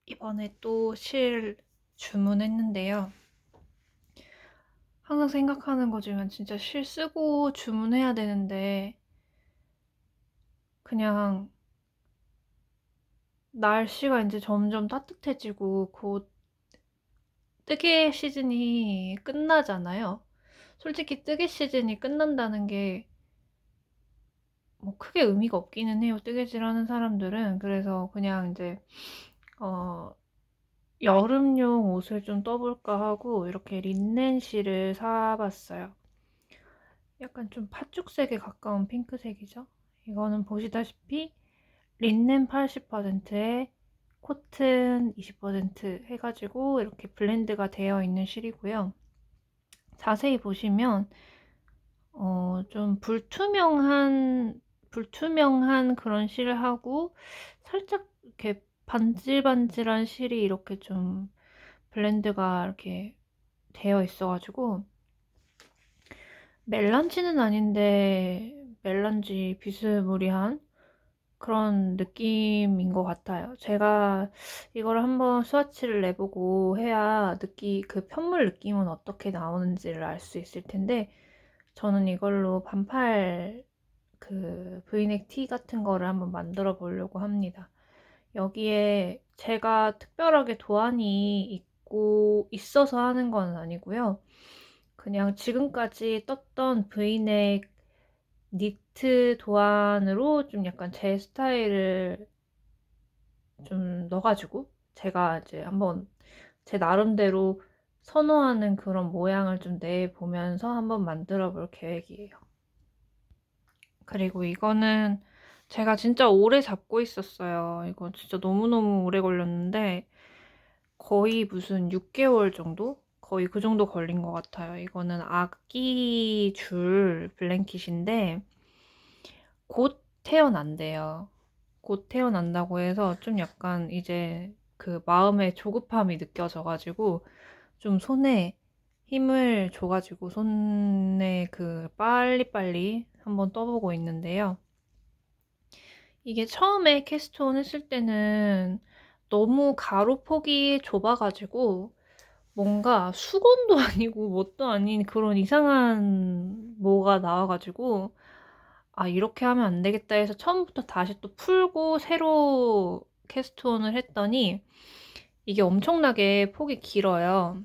이번에 또 실 주문했는데요. 항상 생각하는 거지만 진짜 실 쓰고 주문해야 되는데 그냥 날씨가 이제 점점 따뜻해지고 곧 뜨개 시즌이 끝나잖아요. 솔직히 뜨개 시즌이 끝난다는 게 뭐 크게 의미가 없기는 해요. 뜨개질 하는 사람들은. 그래서 그냥 이제 어 여름용 옷을 좀 떠볼까 하고 이렇게 린넨 실을 사봤어요. 약간 좀 팥죽색에 가까운 핑크색이죠. 이거는 보시다시피 린넨 80%에 코튼 20% 해가지고 이렇게 블렌드가 되어 있는 실이고요. 자세히 보시면 좀 불투명한 그런 실하고 살짝 이렇게 반질반질한 실이 이렇게 좀 블렌드가 이렇게 되어 있어가지고 멜란지는 아닌데 멜란지 비스무리한 그런 느낌인 것 같아요. 제가 이걸 한번 스와치를 내보고 해야 그 편물 느낌은 어떻게 나오는지를 알 수 있을 텐데 저는 이걸로 반팔 그 브이넥 티 같은 거를 한번 만들어 보려고 합니다. 여기에 제가 특별하게 도안이 있고 있어서 하는 건 아니고요. 그냥 지금까지 떴던 브이넥 니트 도안으로 좀 약간 제 스타일을 좀 넣어가지고 제가 이제 한번 제 나름대로 선호하는 그런 모양을 좀 내보면서 한번 만들어 볼 계획이에요. 그리고 이거는 제가 진짜 오래 잡고 있었어요. 이거 진짜 너무너무 오래 걸렸는데 거의 무슨 6개월 정도? 거의 그 정도 걸린 것 같아요. 이거는 아기 줄 블랭킷인데 곧 태어난대요. 곧 태어난다고 해서 좀 약간 이제 그 마음의 조급함이 느껴져가지고 좀 손에 힘을 줘가지고 손에 그 빨리빨리 한번 떠보고 있는데요. 이게 처음에 캐스트온 했을 때는 너무 가로폭이 좁아가지고 뭔가 수건도 아니고 뭣도 아닌 그런 이상한 뭐가 나와가지고 아, 이렇게 하면 안 되겠다 해서 처음부터 다시 또 풀고 새로 캐스트온을 했더니 이게 엄청나게 폭이 길어요.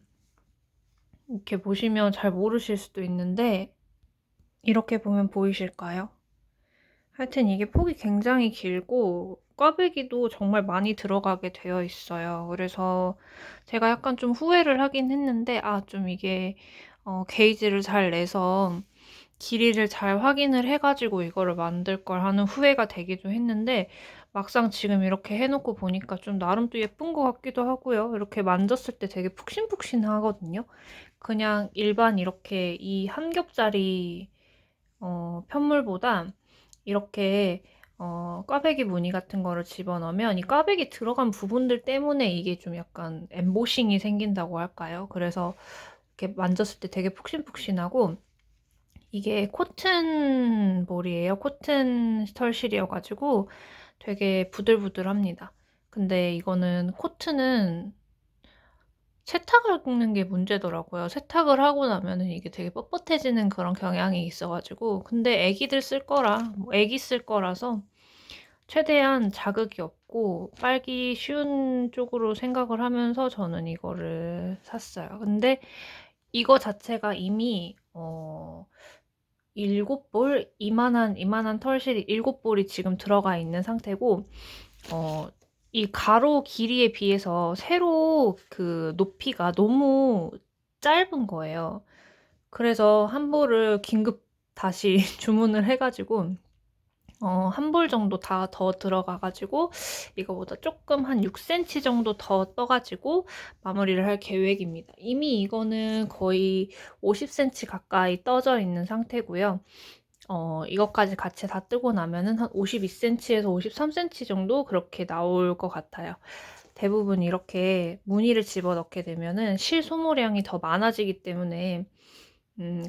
이렇게 보시면 잘 모르실 수도 있는데 이렇게 보면 보이실까요? 하여튼 이게 폭이 굉장히 길고 꽈배기도 정말 많이 들어가게 되어 있어요. 그래서 제가 약간 좀 후회를 하긴 했는데 아, 좀 이게 게이지를 잘 내서 길이를 잘 확인을 해가지고 이거를 만들 걸 하는 후회가 되기도 했는데 막상 지금 이렇게 해놓고 보니까 좀 나름 또 예쁜 것 같기도 하고요. 이렇게 만졌을 때 되게 푹신푹신하거든요. 그냥 일반 이렇게 이 한 겹짜리 편물보다 이렇게 꽈배기 무늬 같은 거를 집어넣으면 이 꽈배기 들어간 부분들 때문에 이게 좀 약간 엠보싱이 생긴다고 할까요? 그래서 이렇게 만졌을 때 되게 푹신푹신하고 이게 코튼 볼이에요. 코튼 털실이어가지고 되게 부들부들합니다. 근데 이거는 코트는 세탁을 긁는 게 문제더라고요. 세탁을 하고 나면은 이게 되게 뻣뻣해지는 그런 경향이 있어가지고. 근데 애기들 쓸 거라, 뭐 애기 쓸 거라서 최대한 자극이 없고 빨기 쉬운 쪽으로 생각을 하면서 저는 이거를 샀어요. 근데 이거 자체가 이미, 7볼? 이만한 털실이 7볼이 지금 들어가 있는 상태고, 어, 이 가로 길이에 비해서 세로 그 높이가 너무 짧은 거예요. 그래서 한 볼을 긴급 다시 주문을 해가지고, 한 볼 정도 다 더 들어가가지고, 이거보다 조금 한 6cm 정도 더 떠가지고 마무리를 할 계획입니다. 이미 이거는 거의 50cm 가까이 떠져 있는 상태고요. 이것까지 같이 다 뜨고 나면은 한 52cm에서 53cm 정도 그렇게 나올 것 같아요. 대부분 이렇게 무늬를 집어넣게 되면은 실 소모량이 더 많아지기 때문에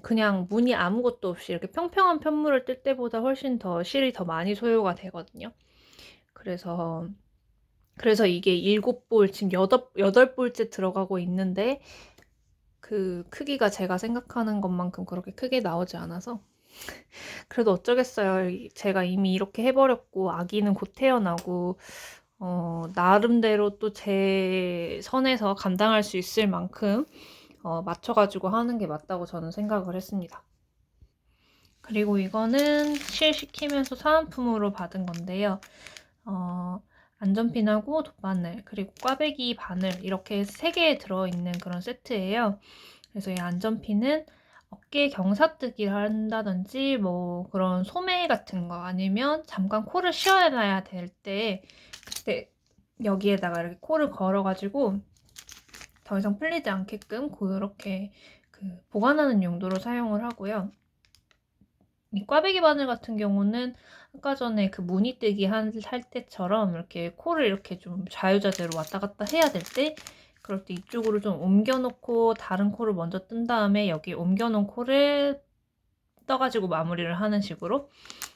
그냥 무늬 아무것도 없이 이렇게 평평한 편물을 뜰 때보다 훨씬 더 실이 더 많이 소요가 되거든요. 그래서 그래서 이게 7볼, 지금 8볼째 들어가고 있는데 그 크기가 제가 생각하는 것만큼 그렇게 크게 나오지 않아서 그래도 어쩌겠어요. 제가 이미 이렇게 해버렸고 아기는 곧 태어나고 나름대로 또 제 선에서 감당할 수 있을 만큼 맞춰가지고 하는 게 맞다고 저는 생각을 했습니다. 그리고 이거는 실 시키면서 사은품으로 받은 건데요. 안전핀하고 돗바늘 그리고 꽈배기 바늘 이렇게 3개 들어있는 그런 세트예요. 그래서 이 안전핀은 어깨 경사뜨기를 한다든지 뭐 그런 소매 같은 거 아니면 잠깐 코를 쉬어놔야 될 때 그때 여기에다가 이렇게 코를 걸어가지고 더 이상 풀리지 않게끔 그렇게 보관하는 용도로 사용을 하고요. 이 꽈배기 바늘 같은 경우는 아까 전에 그 무늬뜨기 할 때처럼 이렇게 코를 이렇게 좀 자유자재로 왔다 갔다 해야 될 때 그럴 때 이쪽으로 좀 옮겨놓고 다른 코를 먼저 뜬 다음에 여기 옮겨놓은 코를 떠가지고 마무리를 하는 식으로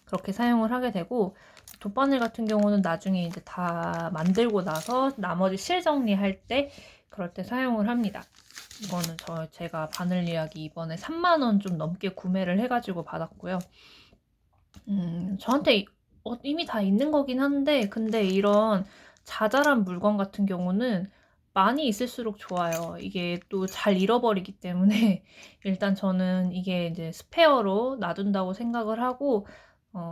그렇게 사용을 하게 되고 돗바늘 같은 경우는 나중에 이제 다 만들고 나서 나머지 실 정리할 때 그럴 때 사용을 합니다. 이거는 제가 바늘 이야기 이번에 3만원 좀 넘게 구매를 해가지고 받았고요. 저한테 이미 다 있는 거긴 한데 근데 이런 자잘한 물건 같은 경우는 많이 있을수록 좋아요. 이게 또 잘 잃어버리기 때문에 일단 저는 이게 이제 스페어로 놔둔다고 생각을 하고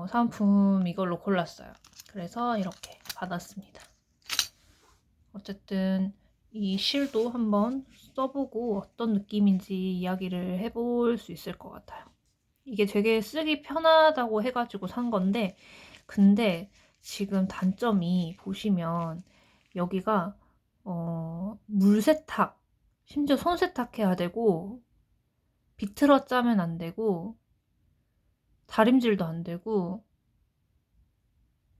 사은품 이걸로 골랐어요. 그래서 이렇게 받았습니다. 어쨌든 이 실도 한번 써보고 어떤 느낌인지 이야기를 해볼 수 있을 것 같아요. 이게 되게 쓰기 편하다고 해가지고 산 건데 근데 지금 단점이 보시면 여기가 물세탁 심지어 손세탁해야 되고 비틀어 짜면 안 되고 다림질도 안 되고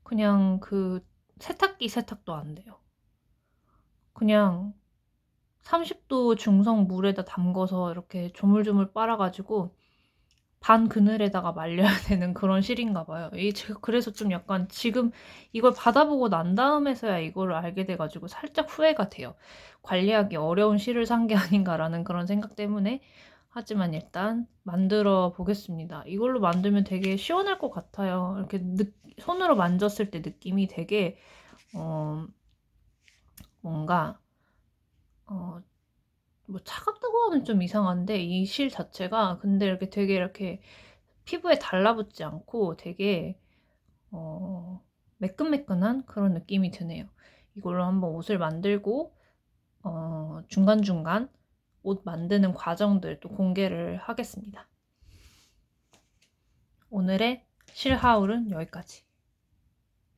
그냥 그 세탁기 세탁도 안 돼요. 그냥 30도 중성 물에다 담궈서 이렇게 조물조물 빨아가지고 반 그늘에다가 말려야 되는 그런 실인가 봐요. 제가 그래서 좀 약간 지금 이걸 받아보고 난 다음에서야 이거를 알게 돼가지고 살짝 후회가 돼요. 관리하기 어려운 실을 산 게 아닌가라는 그런 생각 때문에 하지만 일단 만들어 보겠습니다. 이걸로 만들면 되게 시원할 것 같아요. 이렇게 손으로 만졌을 때 느낌이 되게 뭔가 뭐 차갑다고 하면 좀 이상한데 이 실 자체가 근데 이렇게 되게 이렇게 피부에 달라붙지 않고 되게 매끈매끈한 그런 느낌이 드네요. 이걸로 한번 옷을 만들고 중간중간 옷 만드는 과정들 또 공개를 하겠습니다. 오늘의 실하울은 여기까지.